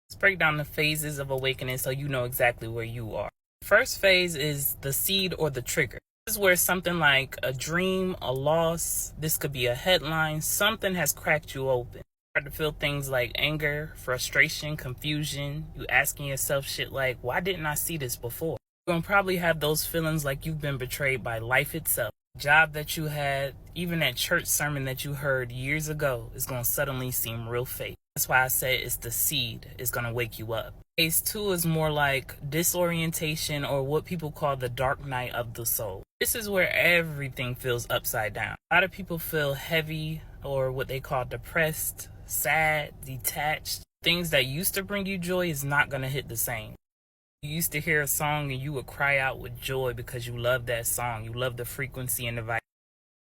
Let's break down the phases of awakening so you know exactly where you are. First phase is the seed or the trigger. This is where something like a dream, a loss, this could be a headline, something has cracked you open. You start to feel things like anger, frustration, confusion. You asking yourself shit like, why didn't I see this before? You're going to probably have those feelings like you've been betrayed by life itself. Job that you had, even that church sermon that you heard years ago is going to suddenly seem real fake. That's why I said it's the seed. It's going to wake you up. Phase 2 is more like disorientation, or what people call the dark night of the soul. This is where everything feels upside down. A lot of people feel heavy, or what they call depressed, sad, detached. Things that used to bring you joy is not going to hit the same. You used to hear a song and you would cry out with joy because you loved that song. You loved the frequency and the vibe.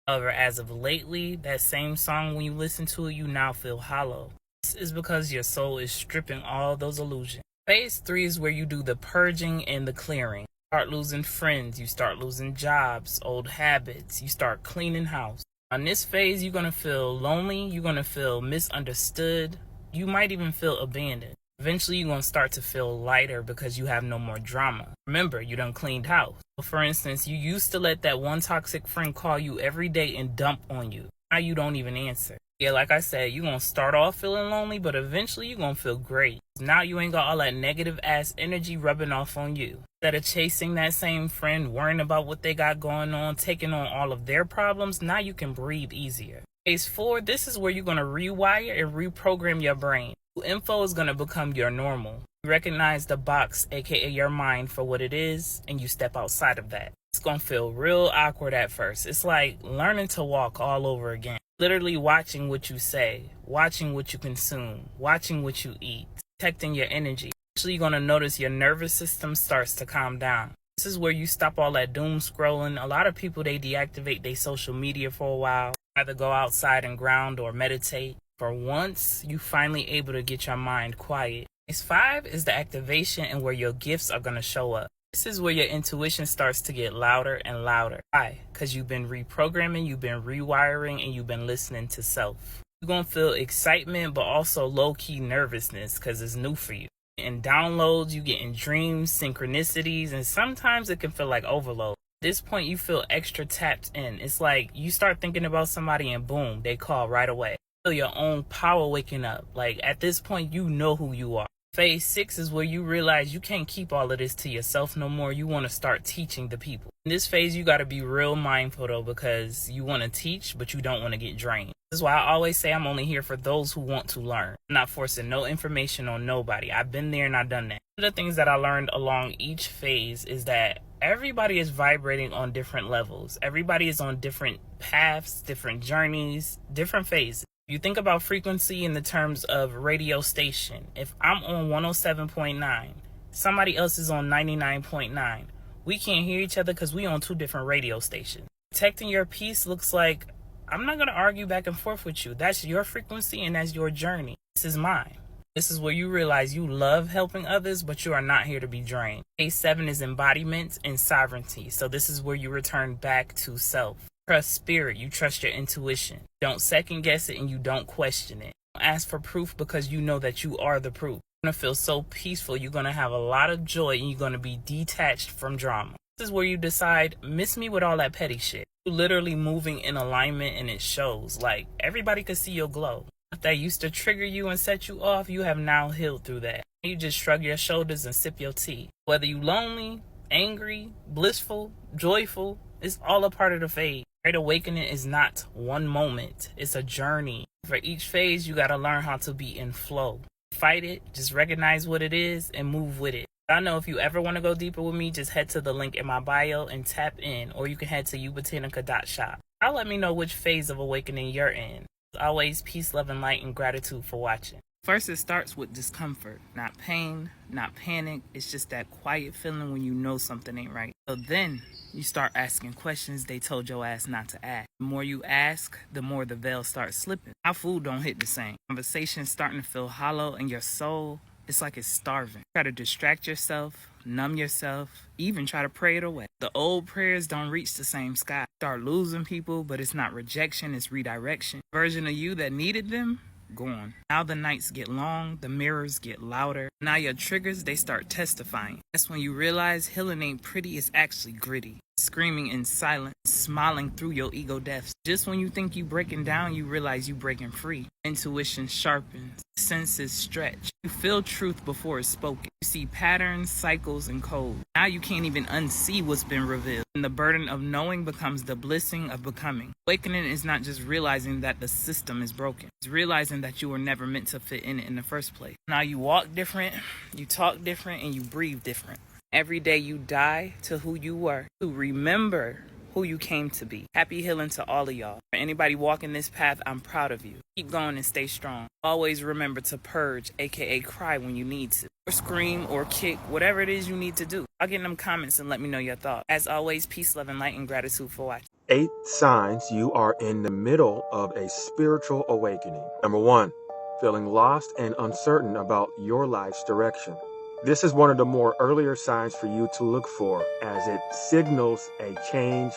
However, as of lately, that same song, when you listen to it, you now feel hollow. This is because your soul is stripping all those illusions. Phase 3 is where you do the purging and the clearing. You start losing friends, you start losing jobs, old habits, you start cleaning house. On this phase, you're going to feel lonely, you're going to feel misunderstood, you might even feel abandoned. Eventually, you're going to start to feel lighter because you have no more drama. Remember, you done cleaned house. So for instance, you used to let that one toxic friend call you every day and dump on you. Now you don't even answer. Yeah, like I said, you're going to start off feeling lonely, but eventually you're going to feel great. Now you ain't got all that negative ass energy rubbing off on you. Instead of chasing that same friend, worrying about what they got going on, taking on all of their problems, now you can breathe easier. Phase 4, this is where you're going to rewire and reprogram your brain. Info is going to become your normal. You recognize the box, aka your mind, for what it is, and you step outside of that. It's going to feel real awkward at first. It's like learning to walk all over again. Literally watching what you say, watching what you consume, watching what you eat, protecting your energy. Actually, you're going to notice your nervous system starts to calm down. This is where you stop all that doom scrolling. A lot of people, they deactivate their social media for a while, either go outside and ground or meditate. For once, you finally able to get your mind quiet. Phase 5 is the activation and where your gifts are going to show up. This is where your intuition starts to get louder and louder. Why? Because you've been reprogramming, you've been rewiring, and you've been listening to self. You're going to feel excitement, but also low-key nervousness because it's new for you. In downloads, you get in dreams, synchronicities, and sometimes it can feel like overload. At this point, you feel extra tapped in. It's like you start thinking about somebody and boom, they call right away. Feel your own power waking up. Like at this point, you know who you are. Phase 6 is where you realize you can't keep all of this to yourself no more. You want to start teaching the people. In this phase, you got to be real mindful though, because you want to teach, but you don't want to get drained. This is why I always say I'm only here for those who want to learn. I'm not forcing no information on nobody. I've been there and I've done that. One of the things that I learned along each phase is that everybody is vibrating on different levels. Everybody is on different paths, different journeys, different phases. You think about frequency in the terms of radio station. If I'm on 107.9, somebody else is on 99.9. We can't hear each other because we on two different radio stations. Protecting your peace looks like, I'm not going to argue back and forth with you. That's your frequency and that's your journey. This is mine. This is where you realize you love helping others, but you are not here to be drained. Phase 7 is embodiment and sovereignty. So this is where you return back to self. Trust spirit, you trust your intuition. Don't second guess it and you don't question it. Don't ask for proof because you know that you are the proof. You're going to feel so peaceful. You're going to have a lot of joy and you're going to be detached from drama. This is where you decide, miss me with all that petty shit. You're literally moving in alignment and it shows. Like everybody could see your glow. If that used to trigger you and set you off, you have now healed through that. You just shrug your shoulders and sip your tea. Whether you lonely, angry, blissful, joyful, it's all a part of the phase. Great awakening is not one moment. It's a journey. For each phase, you got to learn how to be in flow. Fight it, just recognize what it is, and move with it. I know if you ever want to go deeper with me, just head to the link in my bio and tap in, or you can head to ubotanica.shop. I'll let me know which phase of awakening you're in. As always, peace, love, and light, and gratitude for watching. First, it starts with discomfort, not pain, not panic. It's just that quiet feeling when you know something ain't right. So then you start asking questions they told your ass not to ask. The more you ask, the more the veil starts slipping. Our food don't hit the same. Conversation's starting to feel hollow and your soul, it's like it's starving. Try to distract yourself, numb yourself, even try to pray it away. The old prayers don't reach the same sky. Start losing people, but it's not rejection, it's redirection. The version of you that needed them gone. Now the nights get long, the mirrors get louder. Now your triggers, they start testifying. That's when you realize healing ain't pretty, it's actually gritty. Screaming in silence, smiling through your ego deaths. Just when you think you breaking down, you realize you breaking free. Intuition sharpens, senses stretch. You feel truth before it's spoken. You see patterns, cycles, and codes. Now you can't even unsee what's been revealed. And the burden of knowing becomes the blessing of becoming. Awakening is not just realizing that the system is broken. It's realizing that you were never meant to fit in it in the first place. Now you walk different, you talk different, and you breathe different. Every day you die to who you were, to remember who you came to be. Happy healing to all of y'all. For anybody walking this path, I'm proud of you. Keep going and stay strong. Always remember to purge, aka cry when you need to. Or scream or kick, whatever it is you need to do. I'll get in them comments and let me know your thoughts. As always, peace, love, and light, and gratitude for watching. 8 signs you are in the middle of a spiritual awakening. Number 1, feeling lost and uncertain about your life's direction. This is one of the more earlier signs for you to look for, as it signals a change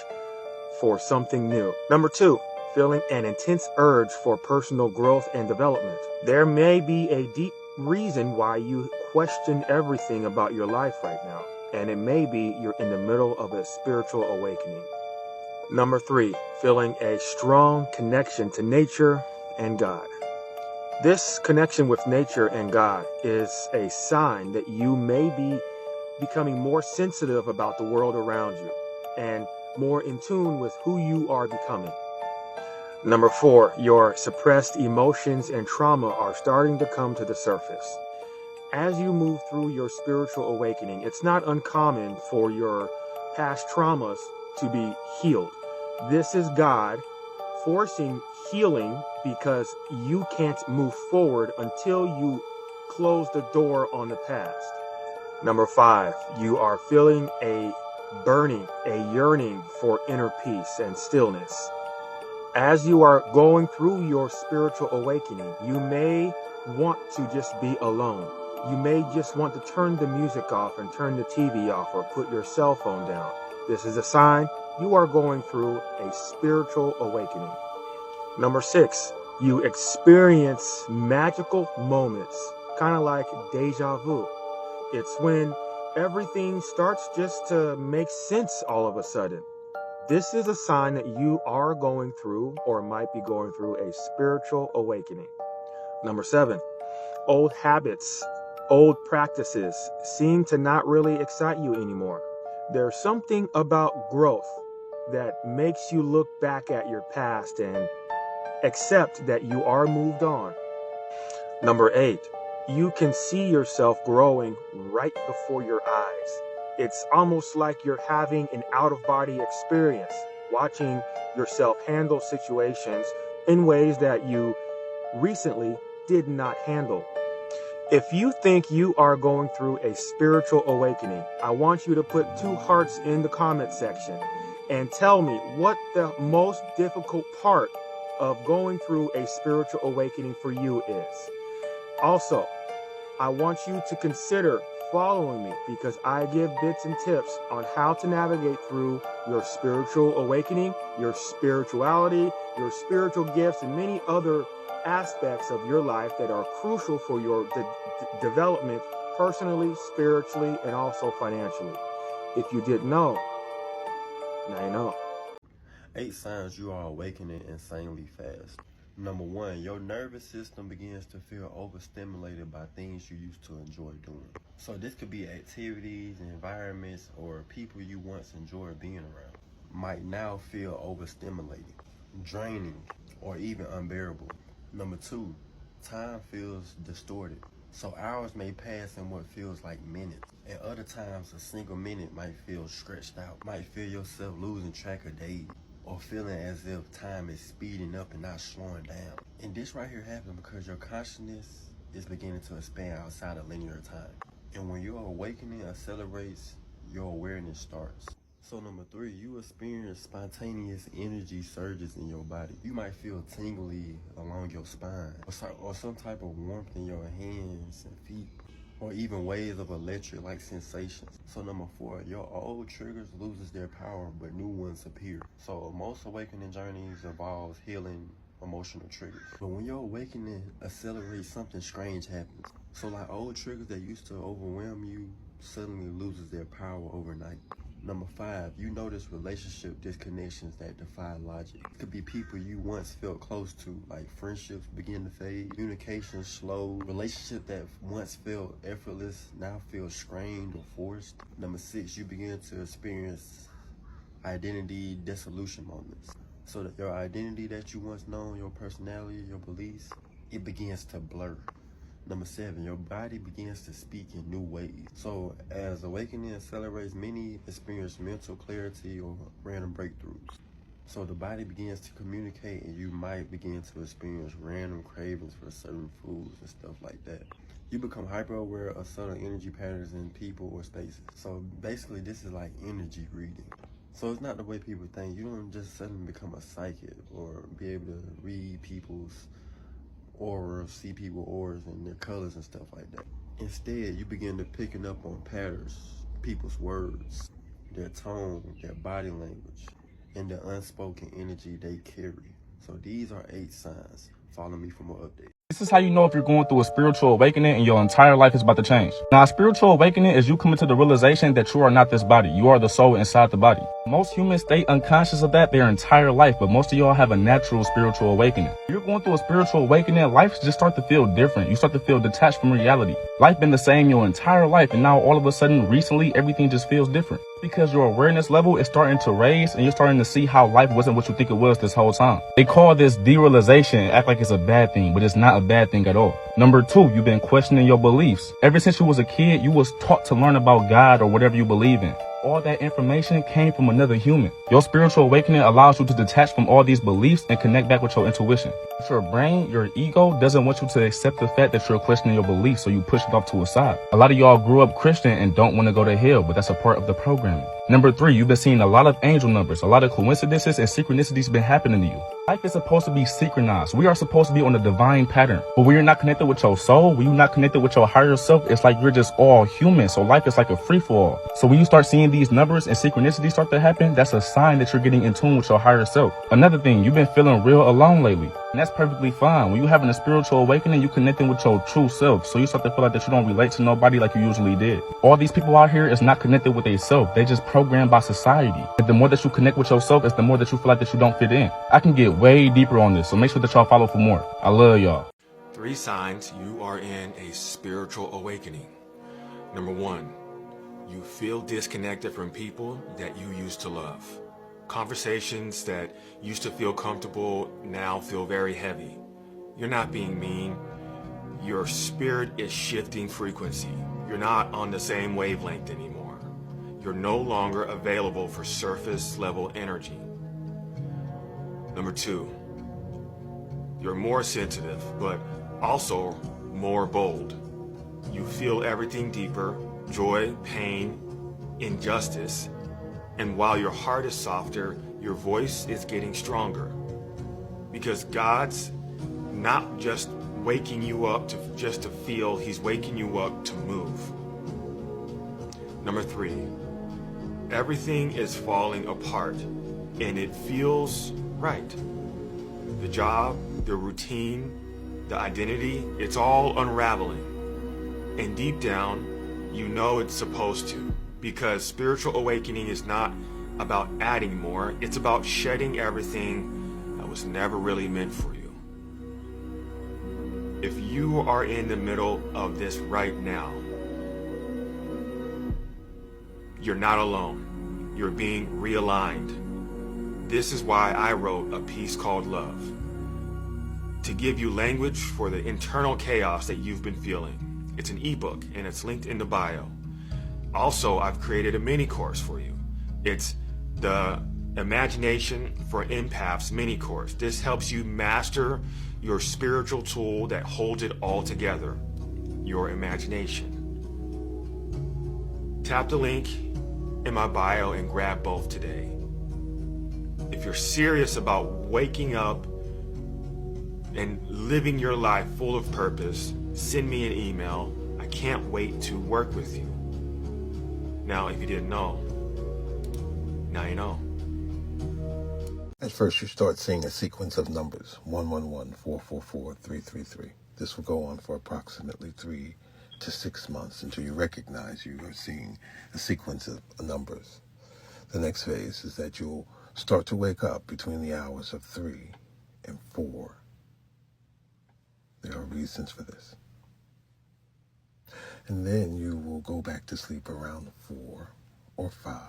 for something new. Number 2, feeling an intense urge for personal growth and development. There may be a deep reason why you question everything about your life right now, and it may be you're in the middle of a spiritual awakening. Number 3, feeling a strong connection to nature and God. This connection with nature and God is a sign that you may be becoming more sensitive about the world around you and more in tune with who you are becoming. Number 4, your suppressed emotions and trauma are starting to come to the surface. As you move through your spiritual awakening, it's not uncommon for your past traumas to be healed. This is God forcing healing because you can't move forward until you close the door on the past. Number 5, you are feeling a burning, a yearning for inner peace and stillness. As you are going through your spiritual awakening, you may want to just be alone. You may just want to turn the music off and turn the TV off or put your cell phone down. This is a sign you are going through a spiritual awakening. Number 6, you experience magical moments, kind of like deja vu. It's when everything starts just to make sense all of a sudden. This is a sign that you are going through or might be going through a spiritual awakening. Number 7, old habits, old practices seem to not really excite you anymore. There's something about growth that makes you look back at your past and accept that you are moved on. Number 8, you can see yourself growing right before your eyes. It's almost like you're having an out-of-body experience, watching yourself handle situations in ways that you recently did not handle. If you think you are going through a spiritual awakening, I want you to put 2 hearts in the comment section and tell me what the most difficult part of going through a spiritual awakening for you is. Also, I want you to consider following me because I give bits and tips on how to navigate through your spiritual awakening, your spirituality, your spiritual gifts, and many other aspects of your life that are crucial for your development personally, spiritually, and also financially. If you didn't know, now you know. 8 signs you are awakening insanely fast. Number 1, your nervous system begins to feel overstimulated by things you used to enjoy doing. So this could be activities, environments, or people you once enjoyed being around. Might now feel overstimulated, draining, or even unbearable. Number 2, time feels distorted. So hours may pass in what feels like minutes. And other times, a single minute might feel stretched out. Might feel yourself losing track of days, or feeling as if time is speeding up and not slowing down. And this right here happens because your consciousness is beginning to expand outside of linear time. And when your awakening accelerates, your awareness starts. So number 3, you experience spontaneous energy surges in your body. You might feel tingly along your spine, or some type of warmth in your hands and feet, or even waves of electric-like sensations. So number 4, your old triggers loses their power, but new ones appear. So most awakening journeys involves healing emotional triggers. But when your awakening accelerates, something strange happens. So like old triggers that used to overwhelm you suddenly loses their power overnight. Number 5, you notice relationship disconnections that defy logic. It could be people you once felt close to, like friendships begin to fade, communication slow, relationship that once felt effortless now feel strained or forced. Number 6, you begin to experience identity dissolution moments. So that your identity that you once known, your personality, your beliefs, it begins to blur. Number 7, your body begins to speak in new ways. So as awakening accelerates, many experience mental clarity or random breakthroughs. So the body begins to communicate and you might begin to experience random cravings for certain foods and stuff like that. You become hyper aware of subtle energy patterns in people or spaces. So basically this is like energy reading. So it's not the way people think. You don't just suddenly become a psychic or be able to read people's aura, see people's auras and their colors and stuff like that. Instead, you begin to picking up on patterns, people's words, their tone, their body language, and the unspoken energy they carry. So these are 8 signs. Follow me for more updates. This is how you know if you're going through a spiritual awakening and your entire life is about to change. Now, a spiritual awakening is you coming to the realization that you are not this body. You are the soul inside the body. Most humans stay unconscious of that their entire life, but most of y'all have a natural spiritual awakening. If you're going through a spiritual awakening, life just starts to feel different. You start to feel detached from reality. Life been the same your entire life, and now all of a sudden, recently, everything just feels different. Because your awareness level is starting to raise and you're starting to see how life wasn't what you think it was this whole time. They call this derealization and act like it's a bad thing, but it's not a bad thing at all. Number 2, you've been questioning your beliefs. Ever since you was a kid, you was taught to learn about God or whatever you believe in. All that information came from another human. Your spiritual awakening allows you to detach from all these beliefs and connect back with your intuition. But your brain, your ego, doesn't want you to accept the fact that you're questioning your beliefs, so you push it off to a side. A lot of y'all grew up Christian and don't want to go to hell, but that's a part of the programming. Number 3, you've been seeing a lot of angel numbers, a lot of coincidences and synchronicities been happening to you. Life is supposed to be synchronized. We are supposed to be on a divine pattern. But when you're not connected with your soul, when you're not connected with your higher self, it's like you're just all human. So life is like a free-for-all. So when you start seeing these numbers and synchronicities start to happen, that's a sign that you're getting in tune with your higher self. Another thing, you've been feeling real alone lately. And that's perfectly fine. When you're having a spiritual awakening, you're connecting with your true self. So you start to feel like that you don't relate to nobody like you usually did. All these people out here is not connected with their self. They just programmed by society. And the more that you connect with yourself, it's the more that you feel like that you don't fit in. I can get way deeper on this, so make sure that y'all follow for more. I love y'all. 3 signs you are in a spiritual awakening. Number 1, you feel disconnected from people that you used to love. Conversations that used to feel comfortable now feel very heavy. You're not being mean. Your spirit is shifting frequency. You're not on the same wavelength anymore. You're no longer available for surface level energy. Number 2, you're more sensitive, but also more bold. You feel everything deeper, joy, pain, injustice. And while your heart is softer, your voice is getting stronger. Because God's not just waking you up just to feel, He's waking you up to move. Number 3, everything is falling apart and it feels right. The job, the routine, the identity, it's all unraveling. And deep down, you know it's supposed to. Because spiritual awakening is not about adding more, it's about shedding everything that was never really meant for you. If you are in the middle of this right now, you're not alone. You're being realigned. This is why I wrote a piece called Love. To give you language for the internal chaos that you've been feeling. It's an ebook and it's linked in the bio. Also, I've created a mini course for you. It's the Imagination for Empaths mini course. This helps you master your spiritual tool that holds it all together, your imagination. Tap the link in my bio and grab both today. If you're serious about waking up and living your life full of purpose, send me an email. I can't wait to work with you. Now, if you didn't know, now you know. At first, you start seeing a sequence of numbers, 111, 444, 333. This will go on for approximately 3 to 6 months until you recognize you are seeing a sequence of numbers. The next phase is that you'll start to wake up between the hours of 3 and 4. There are reasons for this. And then you will go back to sleep around 4 or 5.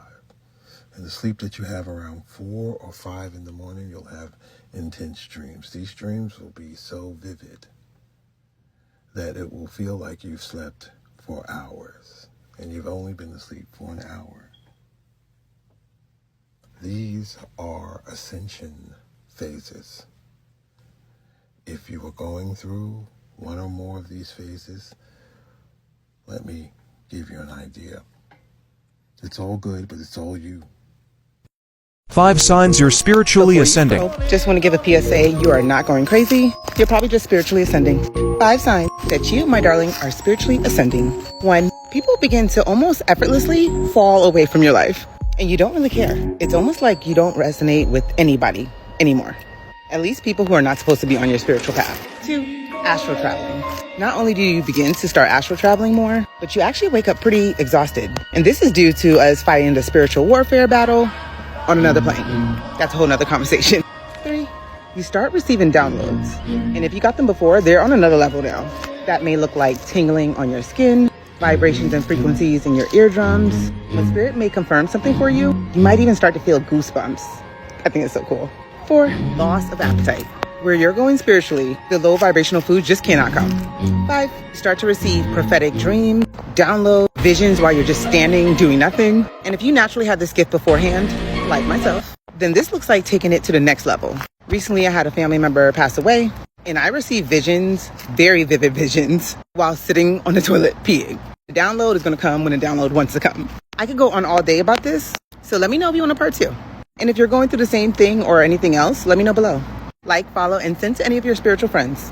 And the sleep that you have around 4 or 5 in the morning, you'll have intense dreams. These dreams will be so vivid that it will feel like you've slept for hours and you've only been asleep for an hour. These are ascension phases. If you are going through one or more of these phases, let me give you an idea. It's all good, but it's all you. 5 signs you're spiritually ascending. Just want to give a PSA. You are not going crazy. You're probably just spiritually ascending. 5 signs that you, my darling, are spiritually ascending. 1, people begin to almost effortlessly fall away from your life. And you don't really care. It's almost like you don't resonate with anybody anymore. At least people who are not supposed to be on your spiritual path. 2, astral traveling. Not only do you begin to start astral traveling more, but you actually wake up pretty exhausted. And this is due to us fighting the spiritual warfare battle on another plane. That's a whole nother conversation. 3, you start receiving downloads. And if you got them before, they're on another level now. That may look like tingling on your skin, vibrations and frequencies in your eardrums. When spirit may confirm something for you, you might even start to feel goosebumps. I think it's so cool. 4, loss of appetite. Where you're going spiritually, the low vibrational foods just cannot come. 5, you start to receive prophetic dreams, download visions while you're just standing doing nothing. And if you naturally had this gift beforehand, like myself, then this looks like taking it to the next level. Recently, I had a family member pass away, and I received visions, very vivid visions, while sitting on the toilet peeing. The download is going to come when the download wants to come. I could go on all day about this, so let me know if you want a part 2. And if you're going through the same thing or anything else, let me know below. Like, follow, and send to any of your spiritual friends.